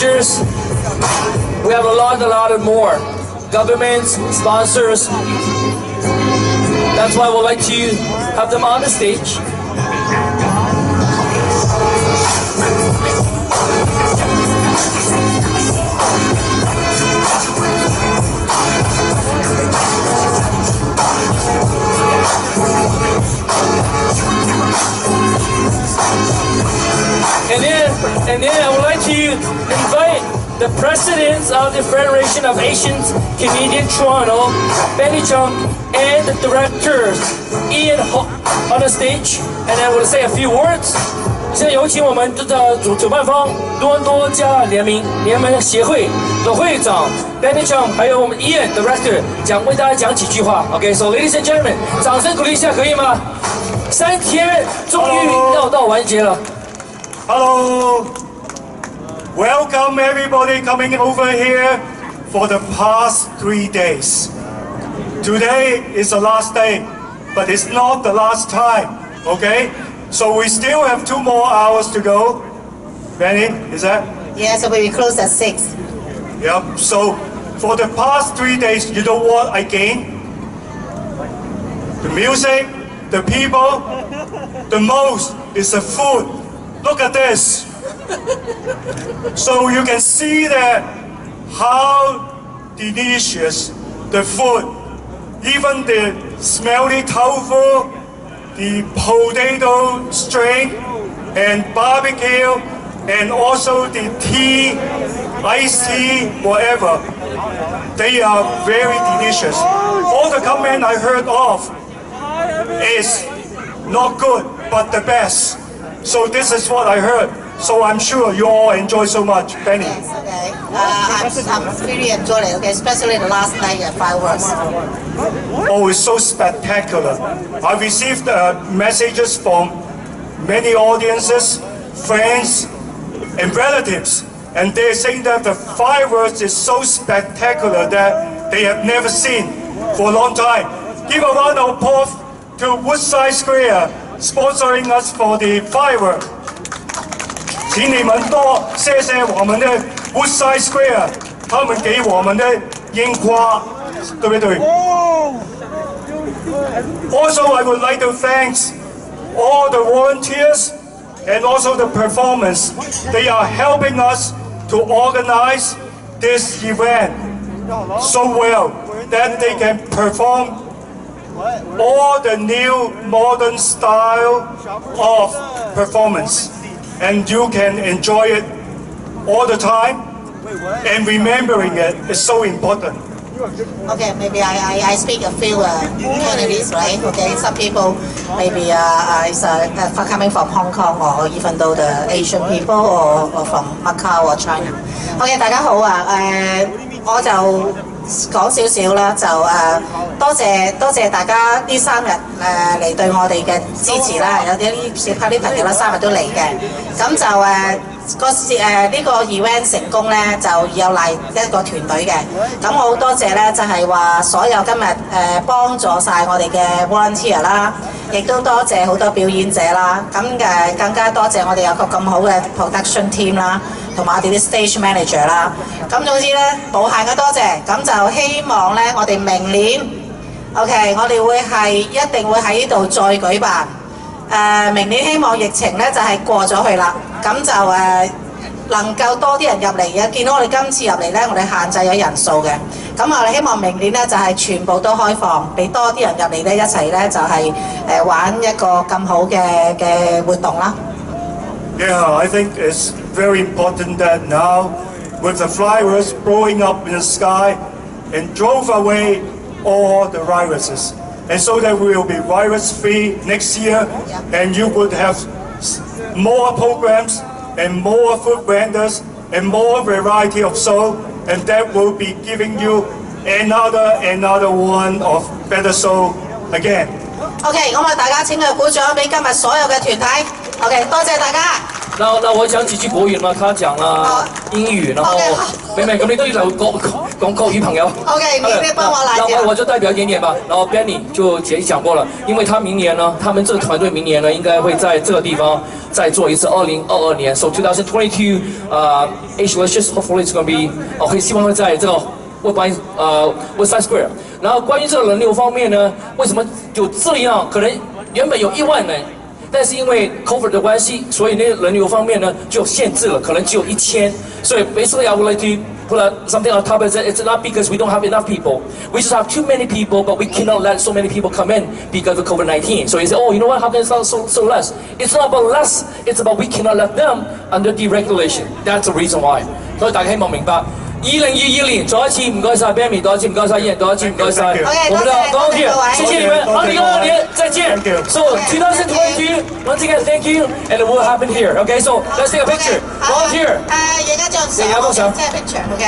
managers. We have a lot more. Governments, sponsors. That's why we'd like to have them on the stage. And then I would like to invite the presidents of the Federation of Asians Canadian Toronto, Benny Chung, and the directors Ian on the stage, and then we'll say a few words. 现在有请我们的主办方多伦多加联盟协会的会长 Benny Chung， 还有我们 Ian Director 为大家讲几句话。OK， so ladies and gentlemen， 掌声鼓励一下可以吗？3天终于绕道完结了。Hello, welcome everybody coming over here for the past 3 days. Today is the last day, but it's not the last time, okay? So we still have 2 more hours to go. Benny, is that? Yeah, so we close at 6. Yep, so for the past 3 days, you know what I gained? The music, the people, the most is the food. Look at this. So you can see that how delicious the food, even the smelly tofu, the potato string and barbecue, and also the tea, iced tea, whatever. They are very delicious. All the comment I heard of is not good, but the best. So this is what I heard. So I'm sure you all enjoy so much. Benny. Yes, okay. I'm really enjoying it, okay, especially the last night at fireworks. Oh, it's so spectacular. I received messages from many audiences, friends, and relatives. And they're saying that the fireworks is so spectacular that they have never seen for a long time. Give a round of applause to Woodside Square sponsoring us for the firework. 请你们多谢谢我们的 Woodside Square， 他们给我们的烟花，对不对？ Also, I would like to thank all the volunteers and also the performers. They are helping us to organize this event so well that they can perform all the new modern style of performance, and you can enjoy it all the time, and remembering it is so important. Okay, maybe I speak a few Cantonese, right? Okay, some people maybe is coming from Hong Kong or even though the Asian people or from Macau or China. Okay， 大家好啊，我就講少少啦，就多謝大家呢3日嚟對我哋嘅支持啦，有啲小拍啲朋友啦3日都嚟嘅，咁就呢個 event 成功咧，就有賴一個團隊嘅。咁我好多謝咧，就係話所有今日幫助晒我哋嘅 volunteer 啦，亦都多謝好多表演者啦。咁更加多謝我哋有個咁好嘅 production team 啦，同埋我哋啲 stage manager 啦。咁總之咧，無限嘅多謝。咁就希望咧，我哋明年 OK， 我哋一定會喺呢度再舉辦。明年希望疫情咧就係過咗去啦，咁就能夠多啲人入嚟嘅。見到我哋今次入嚟咧，我哋限制咗人數嘅，咁我哋希望明年咧就係全部都開放，俾多啲人入嚟咧一齊咧就係玩一個咁好嘅活動啦。Yeah, I think it's very important that now, with the fireworks blowing up in the sky, and drove away all the viruses. And so that we will be virus-free next year, and you would have more programs and more food vendors and more variety of show, and that will be giving you another one of better show again. OK， 咁大家請佢鼓掌俾今日所有嘅團體。OK， 多謝大家。那我講幾句國語嘛，他講了英語，然後 OK，妹妹咁你都要講國語朋友。 OK，你幫我來講。那我就代表一點點吧。然後 Benny 就姐姐講過了，因為他明年呢，他們這個團隊明年呢，應該會在這個地方再做一次2022年。So 2022 Asian Delicious hopefully it's going to be 會希望會在這個 West Side Square。然後關於這個人流方面呢，為什麼就這樣？可能原本有1萬人。但是因為 COVID 的關係，所以那人流方面呢就限制了，可能只有1000。所以 basically I would like to put something on top of it. It's not because we don't have enough people. We just have too many people, but we cannot let so many people come in because of COVID-19. So you say, oh, you know what? How can it sound so less? It's not about less. It's about we cannot let them under deregulation. That's the reason why. 所以大家希望明白。2022年再一次唔該晒 Benny， 再一次唔該晒Ian， 再一次唔該晒我們的volunteer，謝謝你們，2022年再見。So 2022 once again thank you and it will happen here. Okay, so let's take a picture. Volunteer。而家張相，即係 picture。OK。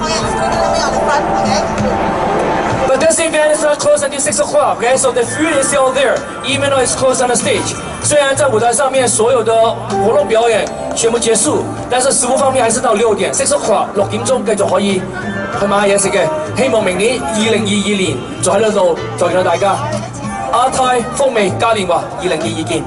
OK，呢邊on the front。OK。But this event is not closed until 6 o'clock. Okay, so the food is still there, even though it's closed on the stage. 雖然在舞台上面所有的活動表演全部結束，但是食物方面還是到6點6 o'clock 6點鐘繼續可以去買嘢食嘅。希望明年2022年就喺呢度再見到大家。亞太風味嘉年華2022見。